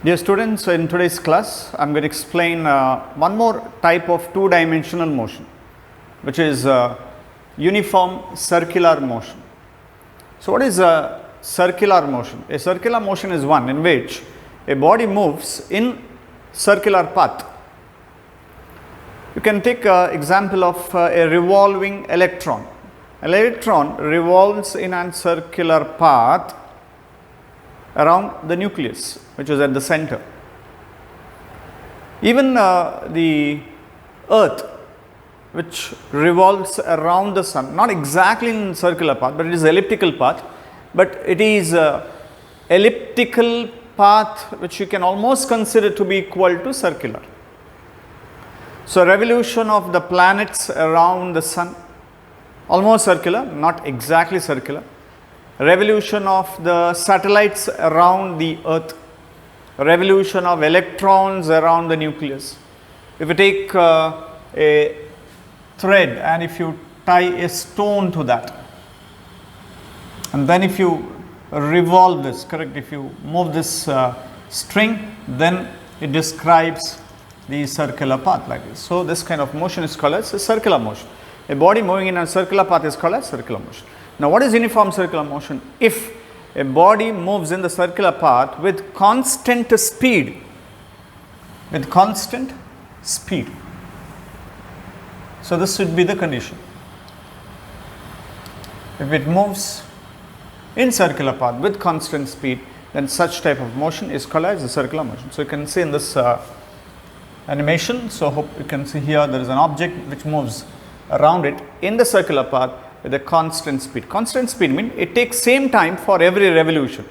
Dear students, in today's class, I am going to explain one more type of two-dimensional motion, which is uniform circular motion. So, what is a circular motion? A circular motion is one in which a body moves in circular path. You can take an example of a revolving electron. An electron revolves in a circular path around the nucleus, which is at the center. Even the earth, which revolves around the sun, not exactly in circular path, but it is elliptical path, but it is elliptical path which you can almost consider to be equal to circular. So, revolution of the planets around the sun, almost circular, not exactly circular. Revolution of the satellites around the earth, revolution of electrons around the nucleus. If you take a thread and if you tie a stone to that, and then if you revolve this, correct, if you move this string, then it describes the circular path like this. So, this kind of motion is called as a circular motion. A body moving in a circular path is called as circular motion. Now, what is uniform circular motion? If a body moves in the circular path with constant speed, So, this should be the condition. If it moves in circular path with constant speed, then such type of motion is called as a circular motion. So, you can see in this animation, so hope you can see here there is an object which moves around it in the circular path with a constant speed. Constant speed means it takes same time for every revolution.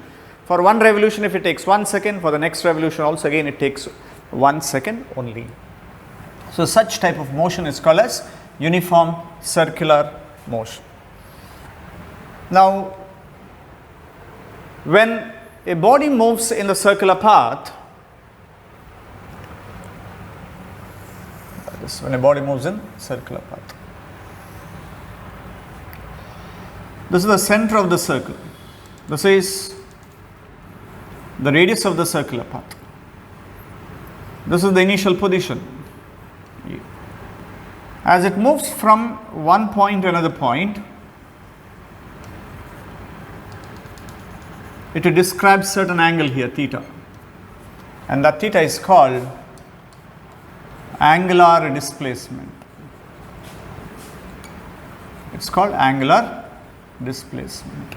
For one revolution, if it takes 1 second, for the next revolution also again it takes 1 second only. So, such type of motion is called as uniform circular motion. Now, when a body moves in the circular path, that is when a body moves in circular path, this is the center of the circle. This is the radius of the circular path. This is the initial position. As it moves from one point to another point, it describes certain angle here, theta, and that theta is called angular displacement. It's called angular displacement,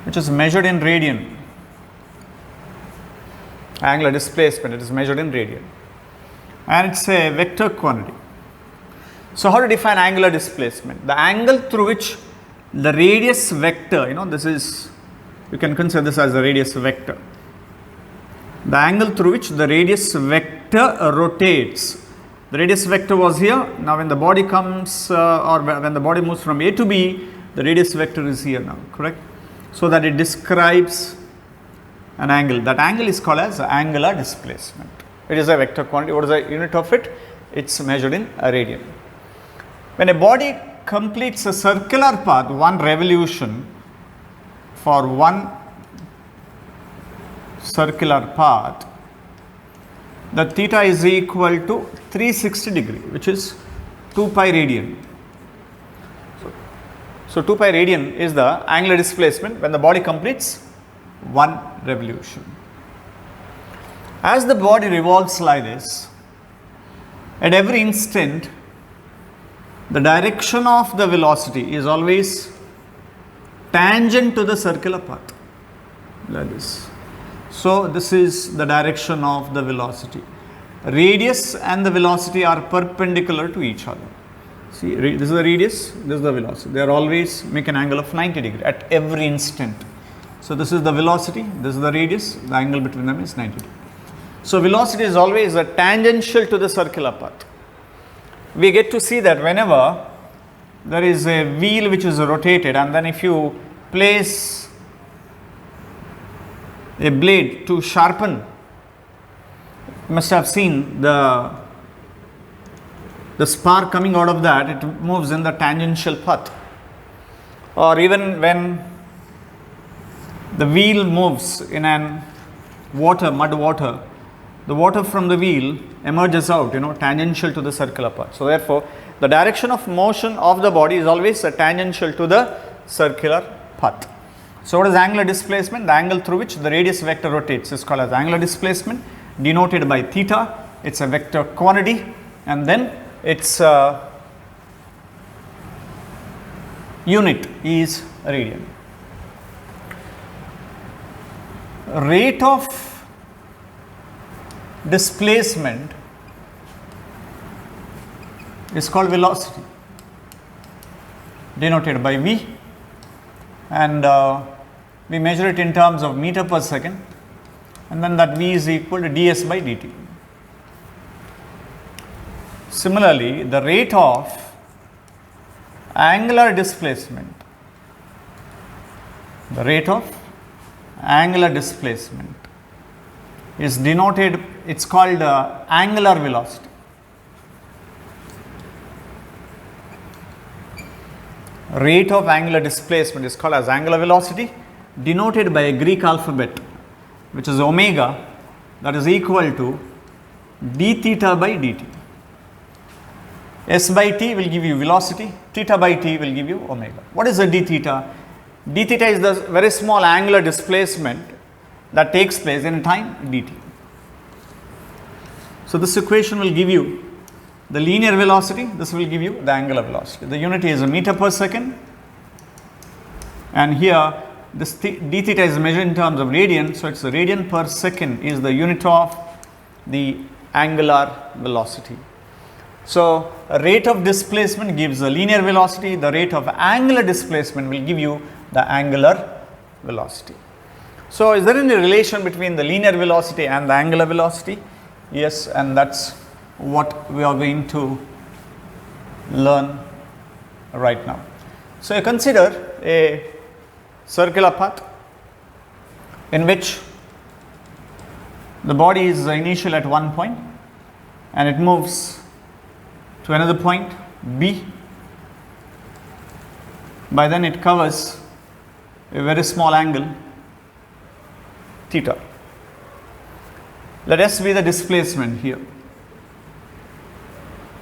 which is measured in radian. Angular displacement, it is measured in radian, and it's a vector quantity. So, how to define angular displacement? The angle through which the radius vector, this is, you can consider this as the radius vector. The angle through which the radius vector rotates. The radius vector was here. Now, when the body comes or when the body moves from A to B, the radius vector is here now, correct? So that it describes an angle. That angle is called as angular displacement. It is a vector quantity. What is the unit of it? It's measured in a radian. When a body completes a circular path, one revolution for one circular path, the theta is equal to 360 degree, which is 2 pi radian. So, 2 pi radian is the angular displacement when the body completes one revolution. As the body revolves like this, at every instant, the direction of the velocity is always tangent to the circular path, like this. So, this is the direction of the velocity. Radius and the velocity are perpendicular to each other. See, this is the radius, this is the velocity. They are always make an angle of 90 degree at every instant. So, this is the velocity, this is the radius, the angle between them is 90 degree. So, velocity is always a tangential to the circular path. We get to see that whenever there is a wheel which is rotated, and then if you place a blade to sharpen, you must have seen the spark coming out of that, it moves in the tangential path. Or even when the wheel moves in an water, mud water, the water from the wheel emerges out, tangential to the circular path. So therefore, the direction of motion of the body is always tangential to the circular path. So what is angular displacement? The angle through which the radius vector rotates is called as angular displacement, denoted by theta. It's a vector quantity, and then its unit is radian. Rate of displacement is called velocity, denoted by V, and we measure it in terms of meter per second, and then that V is equal to ds by dt. Similarly, the rate of angular displacement, is denoted, it's called angular velocity. Rate of angular displacement is called as angular velocity, denoted by a Greek alphabet, which is omega, that is equal to d theta by dt. S by t will give you velocity, theta by t will give you omega. What is the d theta? D theta is the very small angular displacement that takes place in time dt. So this equation will give you the linear velocity, this will give you the angular velocity. The unit is a meter per second, and here this d theta is measured in terms of radian, so it's the radian per second is the unit of the angular velocity. So a rate of displacement gives the linear velocity, the rate of angular displacement will give you the angular velocity. So is there any relation between the linear velocity and the angular velocity? Yes, and that's what we are going to learn right now. So you consider a circular path in which the body is initial at one point and it moves to another point B. By then it covers a very small angle theta. Let S be the displacement here.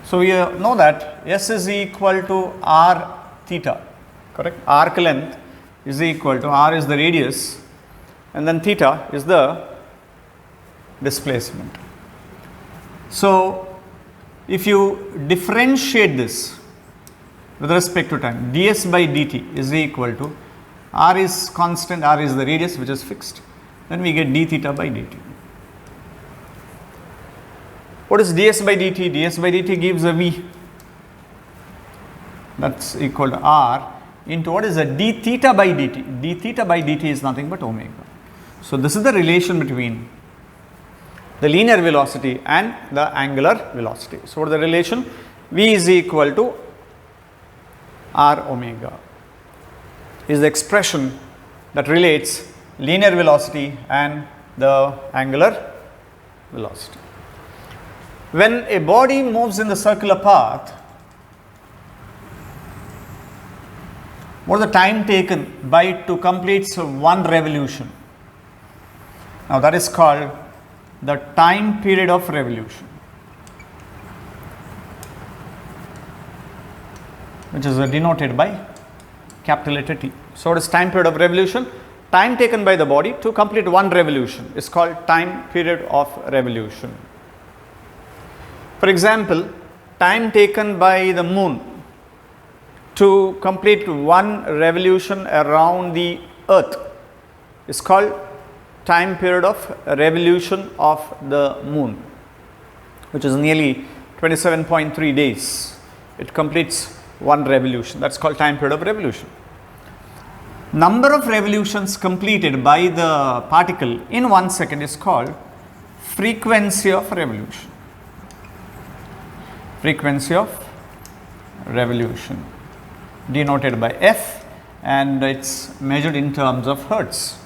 So we know that S is equal to r theta, correct? Arc length is equal to r is the radius, and then theta is the displacement. So if you differentiate this with respect to time, ds by dt is equal to r is constant, r is the radius which is fixed, then we get d theta by dt. What is ds by dt? ds by dt gives a v, that's equal to r into what is a d theta by dt. D theta by dt is nothing but omega. So this is the relation between the linear velocity and the angular velocity. So what is the relation? V is equal to r omega is the expression that relates linear velocity and the angular velocity. When a body moves in the circular path, what is the time taken by to complete one revolution? Now that is called the time period of revolution, which is denoted by capital letter T. So what is time period of revolution? Time taken by the body to complete one revolution is called time period of revolution. For example, time taken by the moon to complete one revolution around the earth is called time period of revolution of the moon, which is nearly 27.3 days. It completes one revolution. That's called time period of revolution. Number of revolutions completed by the particle in 1 second is called frequency of revolution. Frequency of revolution, denoted by F, and it's measured in terms of hertz.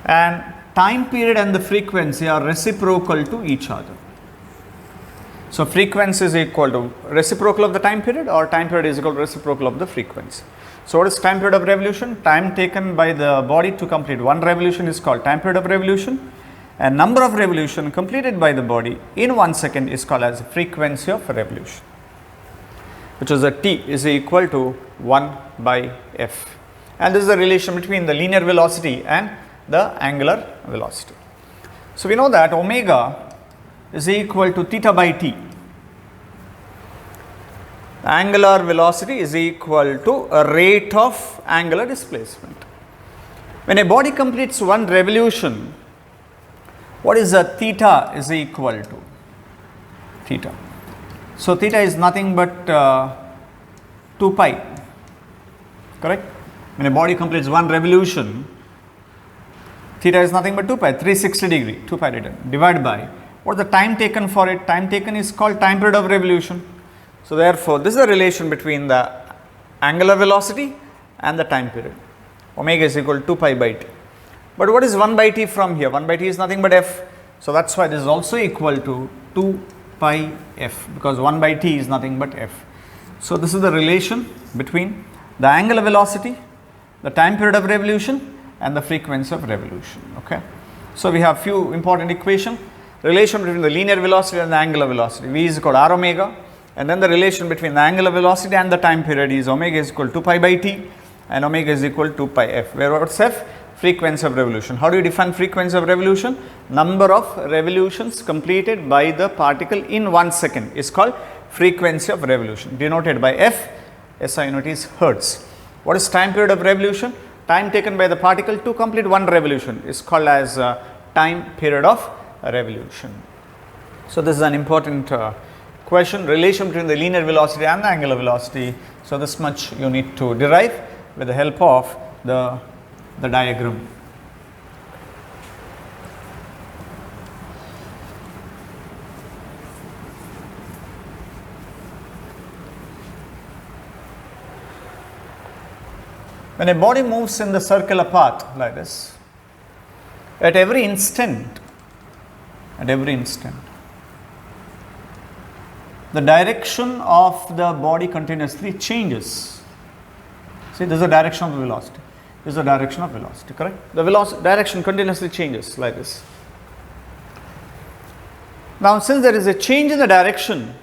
And time period and the frequency are reciprocal to each other. So frequency is equal to reciprocal of the time period, or time period is equal to reciprocal of the frequency. So what is time period of revolution? Time taken by the body to complete one revolution is called time period of revolution, and number of revolution completed by the body in 1 second is called as frequency of revolution, which is that T is equal to 1 by F. And this is the relation between the linear velocity and the angular velocity. So we know that omega is equal to theta by T. Angular velocity is equal to a rate of angular displacement. When a body completes one revolution, what is the theta is equal to? Theta. So theta is nothing but 2 pi, correct? When a body completes one revolution, theta is nothing but 2 pi, 360 degree, 2 pi return, divided by what is the time taken for it? Time taken is called time period of revolution. So therefore, this is the relation between the angular velocity and the time period. Omega is equal to 2 pi by t. But what is 1 by t from here? 1 by t is nothing but f. So that's why this is also equal to 2 pi f, because 1 by t is nothing but f. So this is the relation between the angular velocity, the time period of revolution, and the frequency of revolution. Okay. So we have few important equations. Relation between the linear velocity and the angular velocity. V is equal to r omega, and then the relation between the angular velocity and the time period is omega is equal to 2 pi by t, and omega is equal to 2 pi f. Where what's f? Frequency of revolution. How do you define frequency of revolution? Number of revolutions completed by the particle in 1 second is called frequency of revolution, denoted by f. SI unit is hertz. What is time period of revolution? Time taken by the particle to complete one revolution is called as time period of revolution. So this is an important question, relation between the linear velocity and the angular velocity. So this much you need to derive with the help of the diagram. When a body moves in the circular path like this, at every instant, the direction of the body continuously changes. See, this is the direction of the velocity. This is the direction of velocity, correct? The velocity direction continuously changes like this. Now, since there is a change in the direction,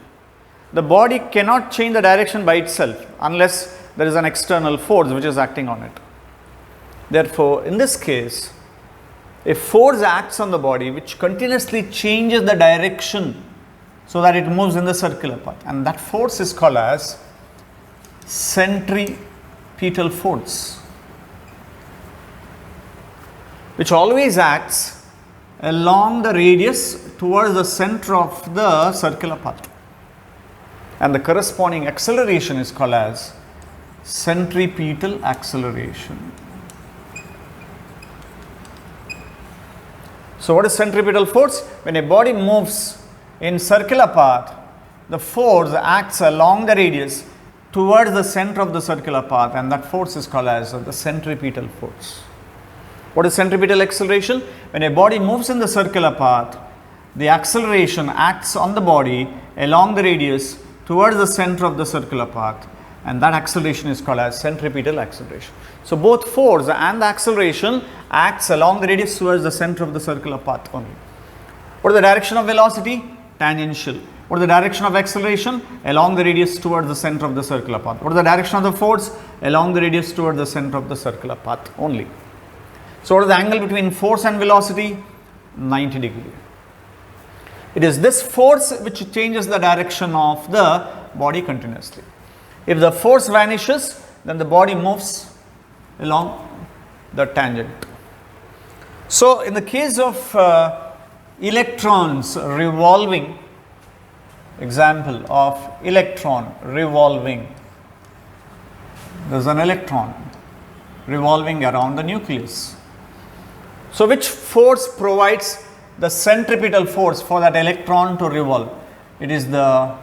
the body cannot change the direction by itself unless there is an external force which is acting on it. Therefore, in this case, a force acts on the body which continuously changes the direction so that it moves in the circular path, and that force is called as centripetal force, which always acts along the radius towards the center of the circular path, and the corresponding acceleration is called as centripetal acceleration. So what is centripetal force? When a body moves in circular path, the force acts along the radius towards the center of the circular path, and that force is called as the centripetal force. What is centripetal acceleration? When a body moves in the circular path, the acceleration acts on the body along the radius towards the center of the circular path, and that acceleration is called as centripetal acceleration. So both force and the acceleration acts along the radius towards the center of the circular path only. What is the direction of velocity? Tangential. What is the direction of acceleration? Along the radius towards the center of the circular path. What is the direction of the force? Along the radius towards the center of the circular path only. So what is the angle between force and velocity? 90 degree. It is this force which changes the direction of the body continuously. If the force vanishes, then the body moves along the tangent. So in the case of electrons revolving, example of electron revolving, there is an electron revolving around the nucleus. So which force provides the centripetal force for that electron to revolve? It is the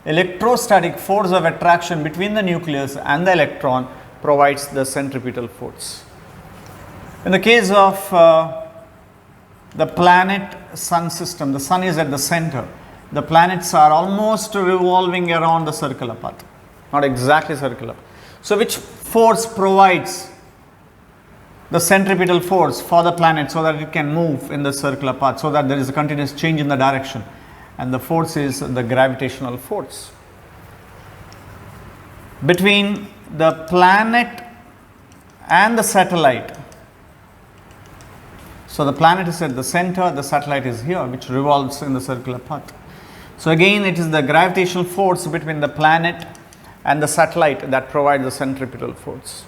electrostatic force of attraction between the nucleus and the electron provides the centripetal force. In the case of the planet sun system, the sun is at the center. The planets are almost revolving around the circular path, not exactly circular. So which force provides the centripetal force for the planet so that it can move in the circular path, so that there is a continuous change in the direction, and the force is the gravitational force. Between the planet and the satellite, so the planet is at the center, the satellite is here, which revolves in the circular path. So again, it is the gravitational force between the planet and the satellite that provides the centripetal force.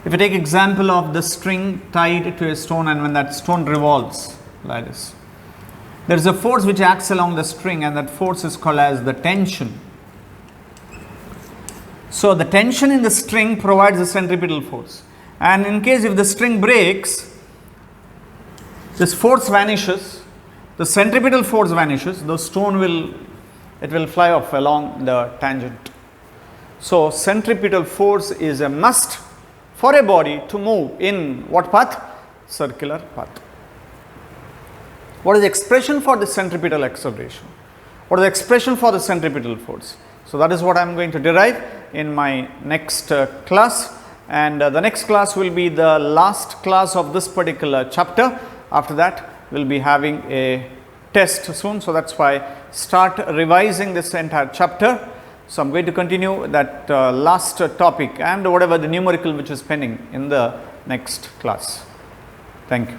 If you take example of the string tied to a stone, and when that stone revolves like this, there is a force which acts along the string, and that force is called as the tension. So the tension in the string provides the centripetal force, and in case if the string breaks, this force vanishes, the centripetal force vanishes, the stone will fly off along the tangent. So centripetal force is a must for a body to move in what path? Circular path. What is the expression for the centripetal acceleration? What is the expression for the centripetal force? So that is what I am going to derive in my next class, and the next class will be the last class of this particular chapter. After that, we will be having a test soon, so that's why start revising this entire chapter. So I am going to continue that last topic and whatever the numerical which is pending in the next class. Thank you.